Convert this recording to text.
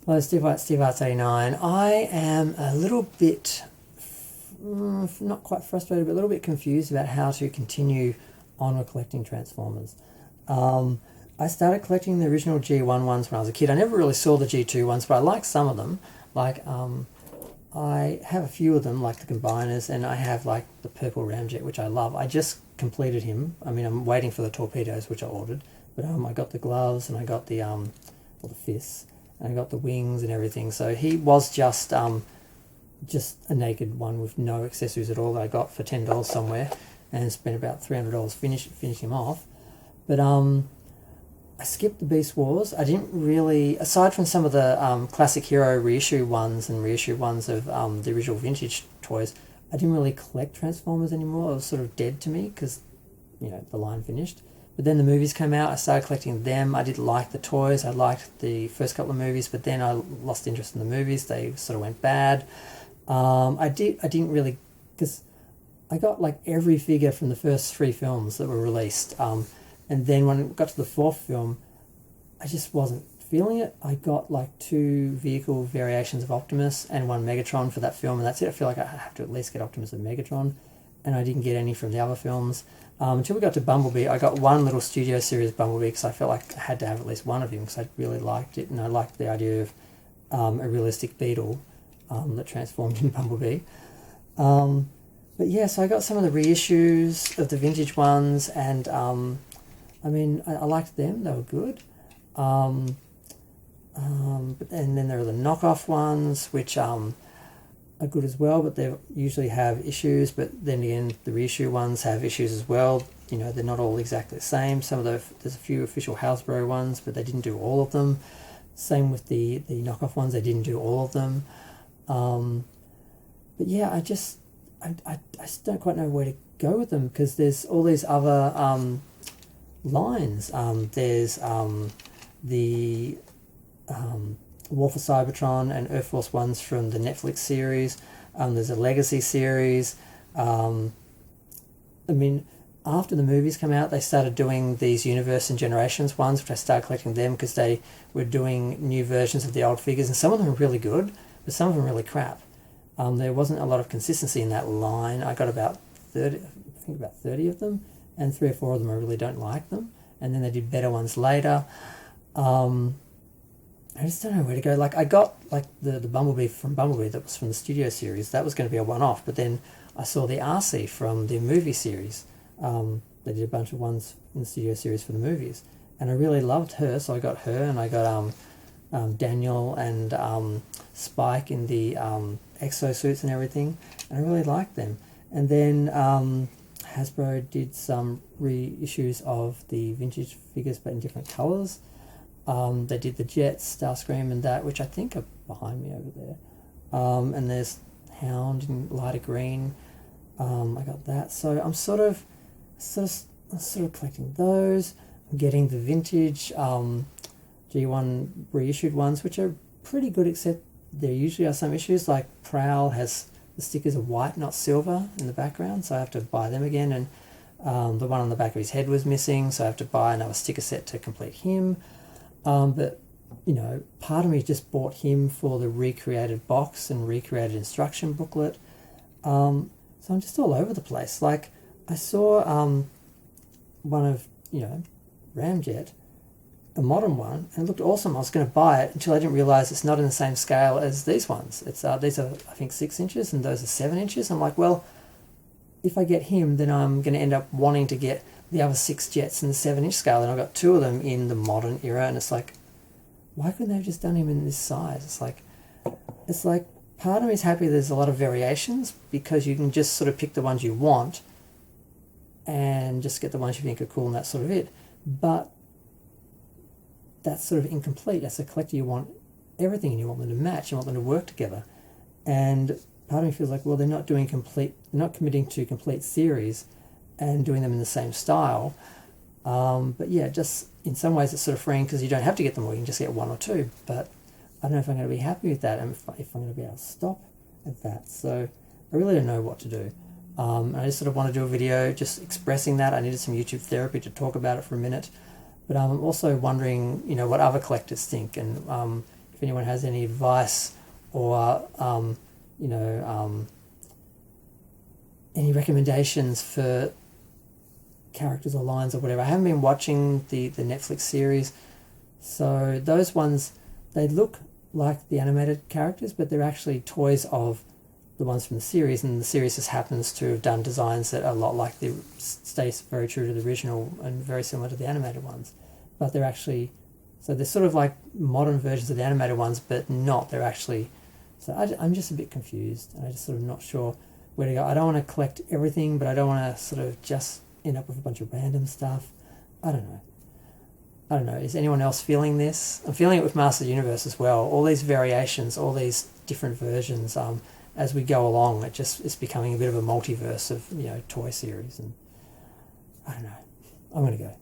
Hello, Steve White, Steve Arts 89. I am a little bit, not quite frustrated, but a little bit confused about how to continue on with collecting Transformers. I started collecting the original G1 ones when I was a kid. I never really saw the G2 ones, but I like some of them. Like, I have a few of them, like the Combiners, and I have like the purple Ramjet, which I love. I just completed him. I mean, I'm waiting for the torpedoes, which I ordered, but I got the gloves and I got the fists, and I got the wings and everything. So he was just a naked one with no accessories at all that I got for $10 somewhere, and spent about $300 finish him off. But I skipped the Beast Wars. I didn't really, aside from some of the Classic Hero reissue ones and reissue ones of the original vintage toys, I didn't really collect Transformers anymore. It was sort of dead to me because, the line finished. But then the movies came out. I started collecting them. I did like the toys. I liked the first couple of movies, but then I lost interest in the movies. They sort of went bad. I didn't really, because I got like every figure from the first 3 films that were released. And then when it got to the 4th film, I just wasn't feeling it. I got like 2 vehicle variations of Optimus and 1 Megatron for that film, and that's it. I feel like I have to at least get Optimus and Megatron, and I didn't get any from the other films. Until we got to Bumblebee, I got 1 little Studio Series Bumblebee because I felt like I had to have at least one of him because I really liked it, and I liked the idea of a realistic Beetle that transformed in Bumblebee. But yeah, so I got some of the reissues of the vintage ones, and I liked them. They were good. But and then there are the knockoff ones, which are good as well, but they usually have issues. But then again, the reissue ones have issues as well. They're not all exactly the same. There's a few official Hasbro ones, but they didn't do all of them. Same with the knockoff ones, they didn't do all of them. But yeah, I just don't quite know where to go with them because there's all these other lines. There's the War for Cybertron and Earth Force ones from the Netflix series. There's a Legacy series. After the movies come out, they started doing these Universe and Generations ones, which I started collecting them because they were doing new versions of the old figures, and some of them were really good, but some of them were really crap. There wasn't a lot of consistency in that line. I got about 30 of them, and 3 or 4 of them I really don't like them. And then they did better ones later. I just don't know where to go. Like, I got like the Bumblebee from Bumblebee that was from the Studio Series. That was going to be a one-off, but then I saw the RC from the movie series. They did a bunch of ones in the Studio Series for the movies, and I really loved her, so I got her, and I got Daniel and Spike in the exosuits and everything, and I really liked them. And then Hasbro did some reissues of the vintage figures, but in different colours. They did the Jets, Starscream, and that, which I think are behind me over there. And there's Hound in lighter green. I got that. So I'm sort of collecting those. I'm getting the vintage G1 reissued ones, which are pretty good, except there usually are some issues. Like Prowl has the stickers are white, not silver, in the background, so I have to buy them again. And the one on the back of his head was missing, so I have to buy another sticker set to complete him. But part of me just bought him for the recreated box and recreated instruction booklet. So I'm just all over the place. Like, I saw one of Ramjet, a modern one, and it looked awesome. I was going to buy it until I didn't realise it's not in the same scale as these ones. It's these are, I think, 6 inches, and those are 7 inches. I'm like, well, if I get him, then I'm going to end up wanting to get the other 6 jets in the 7-inch scale, and I've got 2 of them in the modern era, and it's like, why couldn't they have just done him in this size? It's like part of me is happy there's a lot of variations, because you can just sort of pick the ones you want and just get the ones you think are cool, and that's sort of it. But that's sort of incomplete. As a collector, you want everything, and you want them to match, you want them to work together. And part of me feels like, well, they're not committing to complete series and doing them in the same style. But yeah, just in some ways it's sort of freeing because you don't have to get them all, you can just get 1 or 2. But I don't know if I'm going to be happy with that, and if I'm going to be able to stop at that. So I really don't know what to do. I just sort of want to do a video just expressing that. I needed some YouTube therapy to talk about it for a minute. But I'm also wondering, what other collectors think, and if anyone has any advice or any recommendations for characters or lines or whatever. I haven't been watching the Netflix series, so those ones, they look like the animated characters, but they're actually toys of the ones from the series, and the series just happens to have done designs that are a lot like stay very true to the original and very similar to the animated ones. But they're actually, so they're sort of like modern versions of the animated ones, but not. They're actually, so I'm just a bit confused, and I'm just sort of not sure where to go. I don't want to collect everything, but I don't want to sort of just end up with a bunch of random stuff. I don't know. Is anyone else feeling this? I'm feeling it with Masters of the Universe as well. All these variations, all these different versions. As we go along, it's becoming a bit of a multiverse of toy series, and I don't know. I'm gonna go.